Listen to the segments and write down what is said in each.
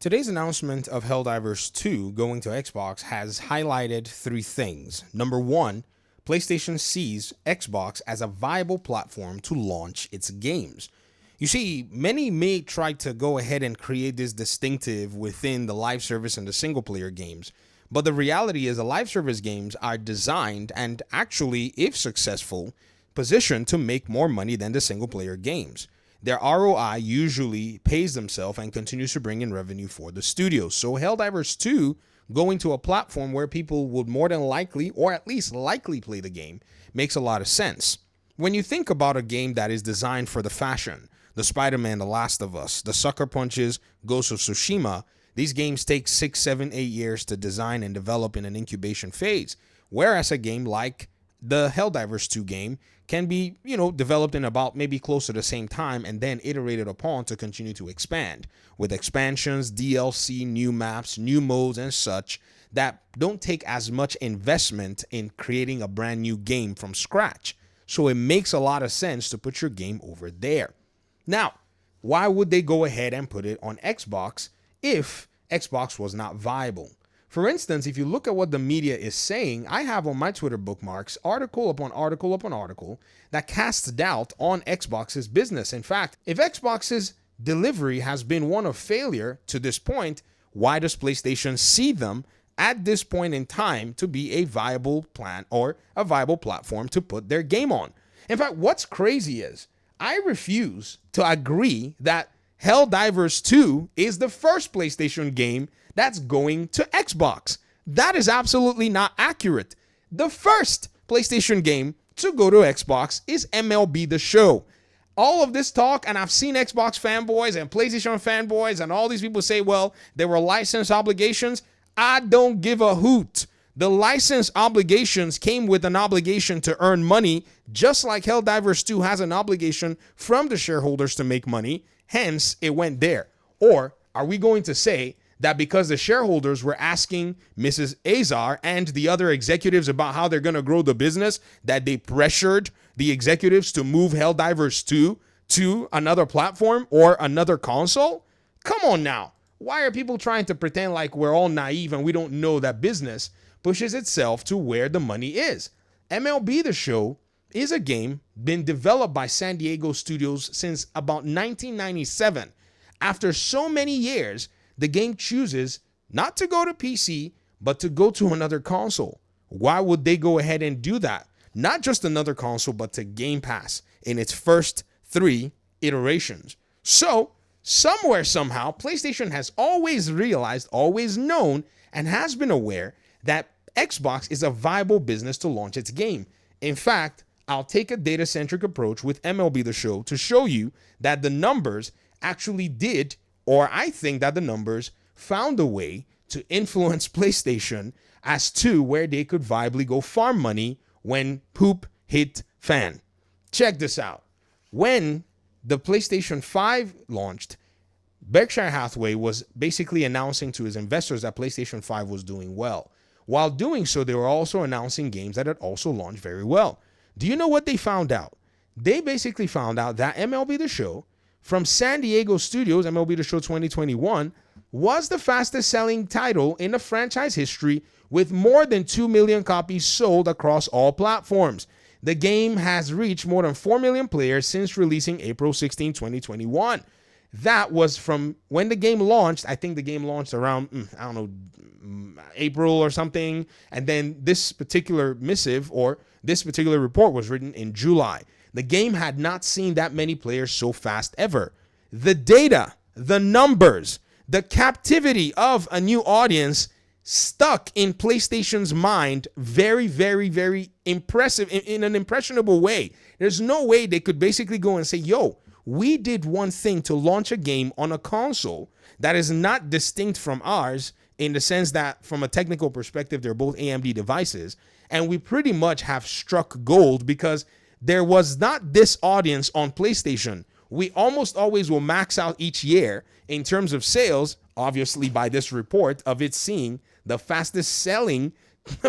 Today's announcement of Helldivers 2 going to Xbox has highlighted three things. Number one, PlayStation sees Xbox as a viable platform to launch its games. You see, many may try to go ahead and create this distinctive within the live service and the single player games. But the reality is the live service games are designed and actually, if successful, positioned to make more money than the single player games. Their ROI usually pays themselves and continues to bring in revenue for the studios. So Helldivers 2 going to a platform where people would more than likely, or at least likely, play the game makes a lot of sense. When you think about a game that is designed for the fashion, the Spider-Man, The Last of Us, the Sucker Punches, Ghost of Tsushima, these games take 6, 7, 8 years to design and develop in an incubation phase. Whereas a game like the Helldivers 2 game can be, developed in about maybe close to the same time and then iterated upon to continue to expand with expansions, DLC, new maps, new modes, and such that don't take as much investment in creating a brand new game from scratch. So it makes a lot of sense to put your game over there. Now, why would they go ahead and put it on Xbox if Xbox was not viable? For instance, if you look at what the media is saying, I have on my Twitter bookmarks article upon article upon article that casts doubt on Xbox's business. In fact, if Xbox's delivery has been one of failure to this point, why does PlayStation see them at this point in time to be a viable plan or a viable platform to put their game on? In fact, what's crazy is I refuse to agree that Helldivers 2 is the first PlayStation game that's going to Xbox. That is absolutely not accurate. The first PlayStation game to go to Xbox is MLB The Show. All of this talk, and I've seen Xbox fanboys and PlayStation fanboys and all these people say, well, there were license obligations. I don't give a hoot. The license obligations came with an obligation to earn money, just like Helldivers 2 has an obligation from the shareholders to make money. Hence, it went there. Or are we going to say that because the shareholders were asking Mrs. Azar and the other executives about how they're going to grow the business, that they pressured the executives to move Helldivers 2 to another platform or another console? Come on now. Why are people trying to pretend like we're all naive and we don't know that business pushes itself to where the money is? MLB The Show is a game been developed by San Diego studios since about 1997. After so many years, the game chooses not to go to PC, but to go to another console. Why would they go ahead and do that? Not just another console, but to Game Pass in its first 3 iterations. So, somewhere, somehow, PlayStation has always realized, always known, and has been aware that Xbox is a viable business to launch its game. In fact, I'll take a data-centric approach with MLB The Show to show you that the numbers actually did, or I think that the numbers found a way to influence PlayStation as to where they could viably go farm money when poop hit fan. Check this out. When the PlayStation 5 launched, Berkshire Hathaway was basically announcing to his investors that PlayStation 5 was doing well. While doing so, they were also announcing games that had also launched very well. Do you know what they found out? They basically found out that MLB The Show from San Diego Studios, MLB The Show 2021, was the fastest selling title in the franchise history with more than 2 million copies sold across all platforms. The game has reached more than 4 million players since releasing April 16, 2021. That was from when the game launched. I think the game launched around, April or something. And then this particular missive or this particular report was written in July. The game had not seen that many players so fast ever. The data, the numbers, the captivity of a new audience stuck in PlayStation's mind very, very, very impressive in an impressionable way. There's no way they could basically go and say, yo, we did one thing to launch a game on a console that is not distinct from ours in the sense that from a technical perspective, they're both AMD devices. And we pretty much have struck gold because there was not this audience on PlayStation. We almost always will max out each year in terms of sales, obviously by this report of it seeing the fastest selling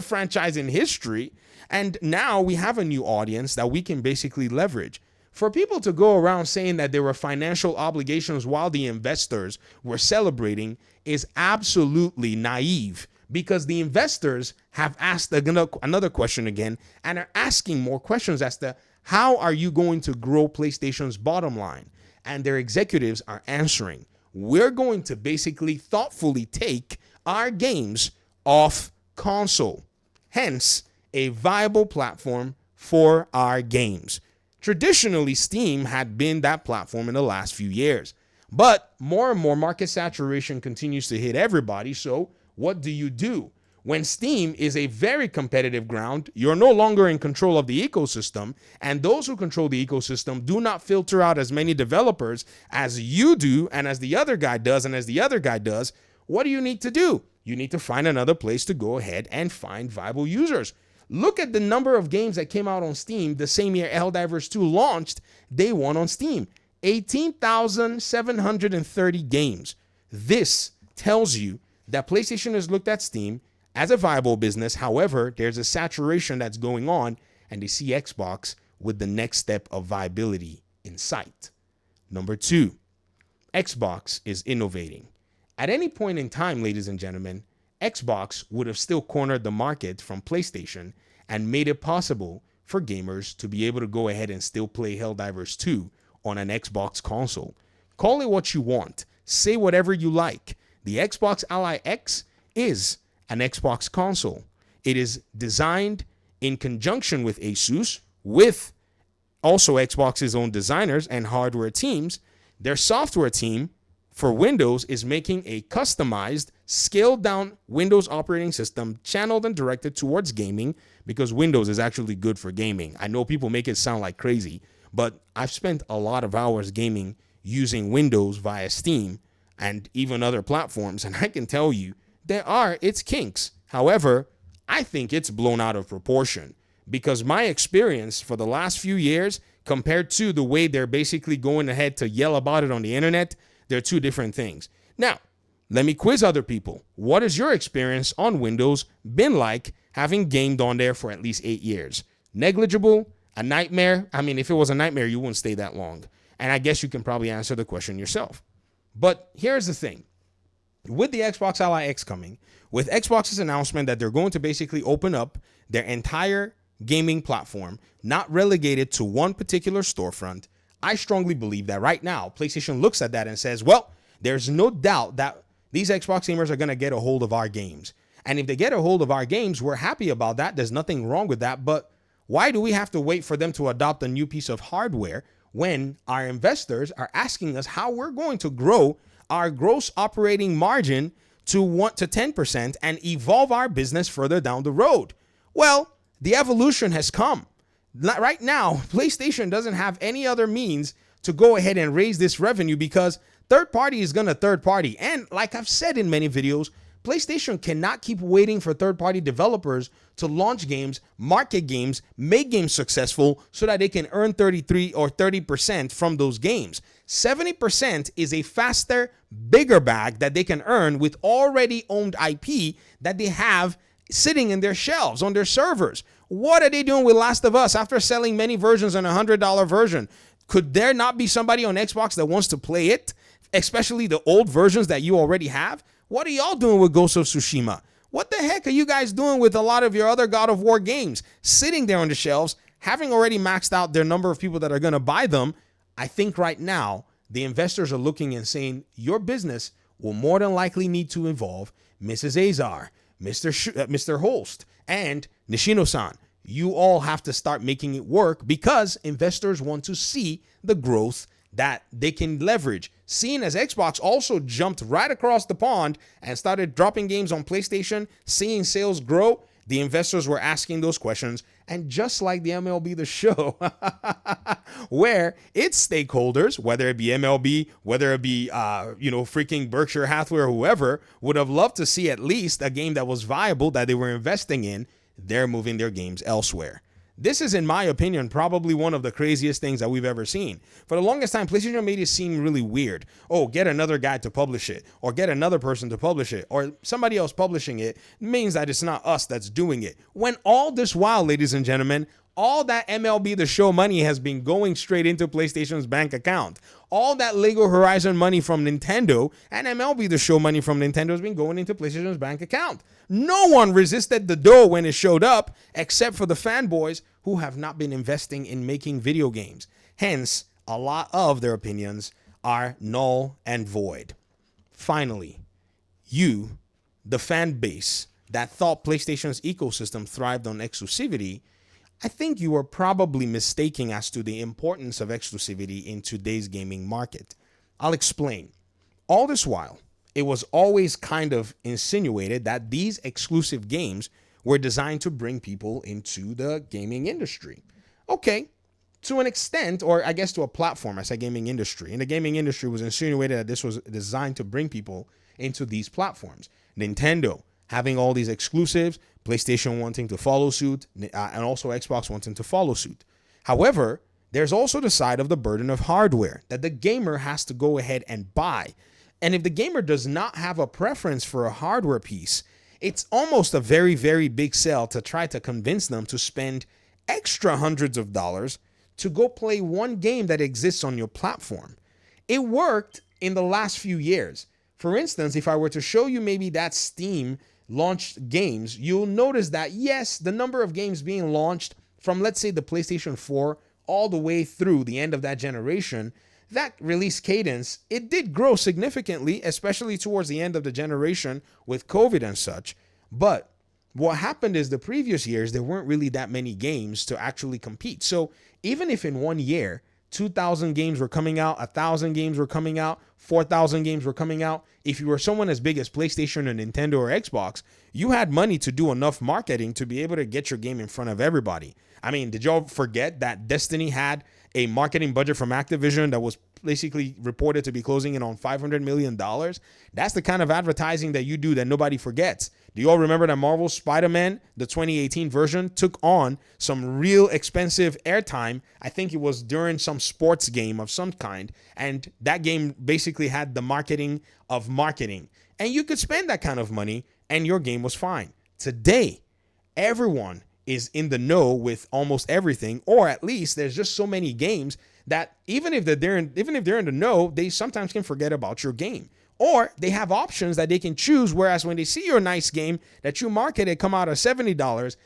franchise in history. And now we have a new audience that we can basically leverage. For people to go around saying that there were financial obligations while the investors were celebrating is absolutely naive, because the investors have asked another question again and are asking more questions as to how are you going to grow PlayStation's bottom line? And their executives are answering, we're going to basically thoughtfully take our games off console, hence a viable platform for our games. Traditionally, Steam had been that platform in the last few years, but more and more market saturation continues to hit everybody. So what do? When Steam is a very competitive ground, you're no longer in control of the ecosystem, and those who control the ecosystem do not filter out as many developers as you do, and as the other guy does, and as the other guy does. What do? You need to find another place to go ahead and find viable users. Look at the number of games that came out on Steam the same year Helldivers 2 launched day one on Steam. 18,730 games. This tells you that PlayStation has looked at Steam as a viable business. However, there's a saturation that's going on, and they see Xbox with the next step of viability in sight. Number 2, Xbox is innovating. At any point in time, ladies and gentlemen, Xbox would have still cornered the market from PlayStation and made it possible for gamers to be able to go ahead and still play Helldivers 2 on an Xbox console. Call it what you want. Say whatever you like. The Xbox Ally X is an Xbox console. It is designed in conjunction with Asus, with also Xbox's own designers and hardware teams. Their software team for Windows is making a customized, scaled down Windows operating system channeled and directed towards gaming, because Windows is actually good for gaming. I know people make it sound like crazy, but I've spent a lot of hours gaming using Windows via Steam and even other platforms, and I can tell you there are its kinks. However, I think it's blown out of proportion, because my experience for the last few years compared to the way they're basically going ahead to yell about it on the internet, they're two different things. Now, let me quiz other people. What has your experience on Windows been like, having gamed on there for at least 8 years? Negligible? A nightmare? I mean, if it was a nightmare, you wouldn't stay that long. And I guess you can probably answer the question yourself. But here's the thing. With the Xbox Ally X coming, with Xbox's announcement that they're going to basically open up their entire gaming platform, not relegated to one particular storefront, I strongly believe that right now, PlayStation looks at that and says, well, there's no doubt that these Xbox gamers are going to get a hold of our games. And if they get a hold of our games, we're happy about that. There's nothing wrong with that. But why do we have to wait for them to adopt a new piece of hardware when our investors are asking us how we're going to grow our gross operating margin to 10% and evolve our business further down the road? Well, the evolution has come. Right now, PlayStation doesn't have any other means to go ahead and raise this revenue, because third party is going to third party. And like I've said in many videos, PlayStation cannot keep waiting for third-party developers to launch games, market games, make games successful so that they can earn 33 or 30% from those games. 70% is a faster, bigger bag that they can earn with already owned IP that they have sitting in their shelves on their servers. What are they doing with Last of Us after selling many versions and $100 version? Could there not be somebody on Xbox that wants to play it, especially the old versions that you already have? What are y'all doing with Ghost of Tsushima? What the heck are you guys doing with a lot of your other God of War games sitting there on the shelves, having already maxed out their number of people that are going to buy them? I think right now the investors are looking and saying your business will more than likely need to involve Mrs. Azar, Mr. Holst, and Nishino-san. You all have to start making it work, because investors want to see the growth that they can leverage. Seeing as Xbox also jumped right across the pond and started dropping games on PlayStation, seeing sales grow, the investors were asking those questions. And just like the MLB The Show, where its stakeholders, whether it be MLB, whether it be, freaking Berkshire Hathaway or whoever, would have loved to see at least a game that was viable that they were investing in, they're moving their games elsewhere. This is, in my opinion, probably one of the craziest things that we've ever seen. For the longest time, PlayStation made it seem really weird. Oh, get another guy to publish it, or get another person to publish it, or somebody else publishing it means that it's not us that's doing it. When all this while, ladies and gentlemen, All that MLB The Show money has been going straight into PlayStation's bank account. All that Lego Horizon money from Nintendo and MLB The Show money from Nintendo has been going into PlayStation's bank account. No one resisted the dough when it showed up, except for the fanboys who have not been investing in making video games. Hence, a lot of their opinions are null and void. Finally, you, the fan base that thought PlayStation's ecosystem thrived on exclusivity, I think you are probably mistaken as to the importance of exclusivity in today's gaming market. I'll explain. All this while, it was always kind of insinuated that these exclusive games were designed to bring people into the gaming industry. Okay, to an extent, or I guess to a platform, I said gaming industry. And the gaming industry was insinuated that this was designed to bring people into these platforms. Nintendo having all these exclusives, PlayStation wanting to follow suit, and also Xbox wanting to follow suit. However, there's also the side of the burden of hardware that the gamer has to go ahead and buy. And if the gamer does not have a preference for a hardware piece, it's almost a very, very big sell to try to convince them to spend extra hundreds of dollars to go play one game that exists on your platform. It worked in the last few years. For instance, if I were to show you maybe that Steam launched games, you'll notice that, yes, the number of games being launched from, let's say, the PlayStation 4 all the way through the end of that generation, that release cadence, it did grow significantly, especially towards the end of the generation with COVID and such. But what happened is the previous years, there weren't really that many games to actually compete. So even if in one year, 2,000 games were coming out, 1,000 games were coming out, 4,000 games were coming out, if you were someone as big as PlayStation or Nintendo or Xbox, you had money to do enough marketing to be able to get your game in front of everybody. I mean, did y'all forget that Destiny had a marketing budget from Activision that was basically reported to be closing in on $500 million? That's the kind of advertising that you do that nobody forgets. Do you all remember that Marvel's Spider-Man, the 2018 version, took on some real expensive airtime? I think it was during some sports game of some kind. And that game basically had the marketing of marketing. And you could spend that kind of money and your game was fine. Today, everyone is in the know with almost everything, or at least there's just so many games that even if they're in the know, they sometimes can forget about your game. Or they have options that they can choose, whereas when they see your nice game that you marketed come out of $70,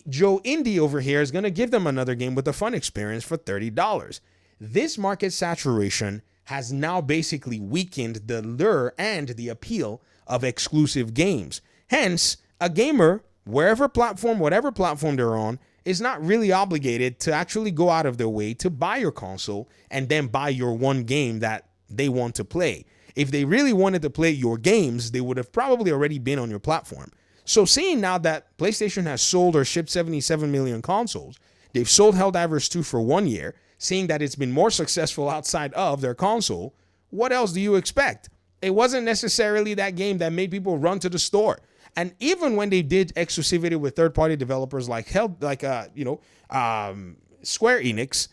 Joe Indie over here is going to give them another game with a fun experience for $30. This market saturation has now basically weakened the lure and the appeal of exclusive games. Hence, a gamer, whatever platform they're on, is not really obligated to actually go out of their way to buy your console and then buy your one game that they want to play. If they really wanted to play your games, they would have probably already been on your platform. So seeing now that PlayStation has sold or shipped 77 million consoles, they've sold Helldivers 2 for 1 year, seeing that it's been more successful outside of their console, what else do you expect? It wasn't necessarily that game that made people run to the store. And even when they did exclusivity with third-party developers like Square Enix,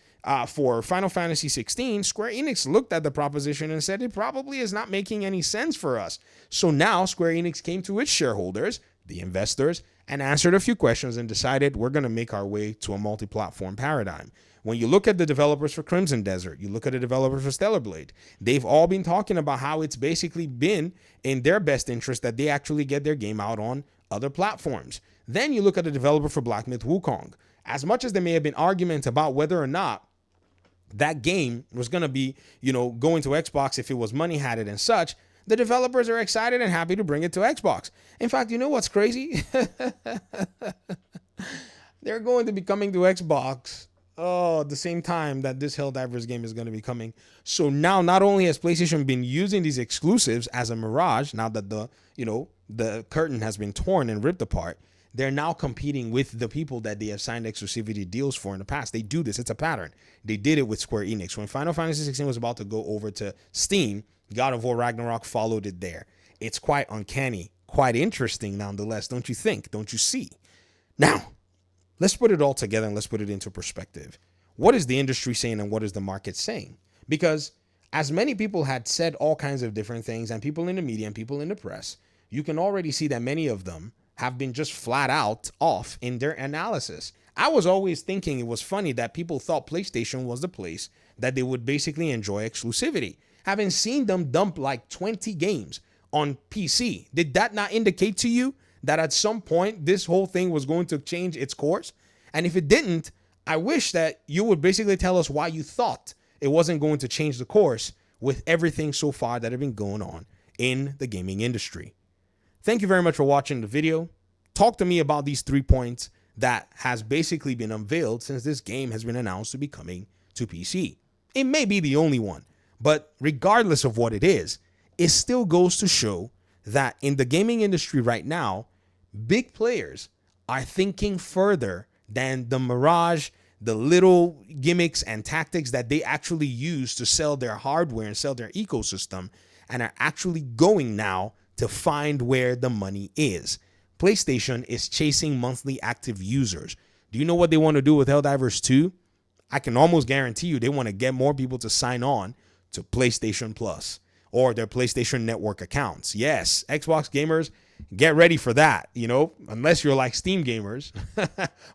for Final Fantasy 16, Square Enix looked at the proposition and said it probably is not making any sense for us. So now Square Enix came to its shareholders, the investors, and answered a few questions and decided we're going to make our way to a multi-platform paradigm. When you look at the developers for Crimson Desert, you look at the developers for Stellar Blade, they've all been talking about how it's basically been in their best interest that they actually get their game out on other platforms. Then you look at the developer for Black Myth Wukong. As much as there may have been arguments about whether or not that game was going to be, going to Xbox if it was money had it and such, the developers are excited and happy to bring it to Xbox. In fact, you know what's crazy? They're going to be coming to Xbox at the same time that this Helldivers game is going to be coming. So now not only has PlayStation been using these exclusives as a mirage, now that the curtain has been torn and ripped apart, they're now competing with the people that they have signed exclusivity deals for in the past. They do this. It's a pattern. They did it with Square Enix. When Final Fantasy 16 was about to go over to Steam, God of War Ragnarok followed it there. It's quite uncanny, quite interesting nonetheless, don't you think? Don't you see? Now, let's put it all together and let's put it into perspective. What is the industry saying and what is the market saying? Because as many people had said all kinds of different things, and people in the media and people in the press, you can already see that many of them have been just flat out off in their analysis. I was always thinking it was funny that people thought PlayStation was the place that they would basically enjoy exclusivity. Having seen them dump like 20 games on PC, did that not indicate to you that at some point this whole thing was going to change its course? And if it didn't, I wish that you would basically tell us why you thought it wasn't going to change the course with everything so far that have been going on in the gaming industry. Thank you very much for watching the video. Talk to me about these 3 points that has basically been unveiled since this game has been announced to be coming to PC. It may be the only one, but regardless of what it is, it still goes to show that in the gaming industry right now, big players are thinking further than the mirage, the little gimmicks and tactics that they actually use to sell their hardware and sell their ecosystem, and are actually going now to find where the money is. PlayStation is chasing monthly active users. Do you know what they want to do with Helldivers 2? I can almost guarantee you they want to get more people to sign on to PlayStation Plus or their PlayStation Network accounts. Yes, Xbox gamers, get ready for that, unless you're like Steam gamers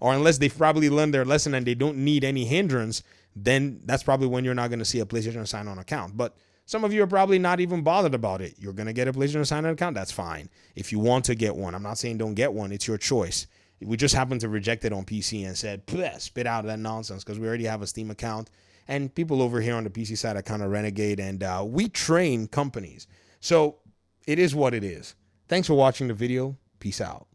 or unless they've probably learned their lesson and they don't need any hindrance, then that's probably when you're not going to see a PlayStation sign-on account. But some of you are probably not even bothered about it. You're going to get a PlayStation sign-on account. That's fine. If you want to get one, I'm not saying don't get one. It's your choice. We just happened to reject it on PC and said, spit out that nonsense because we already have a Steam account. And people over here on the PC side are kind of renegade, and we train companies. So it is what it is. Thanks for watching the video. Peace out.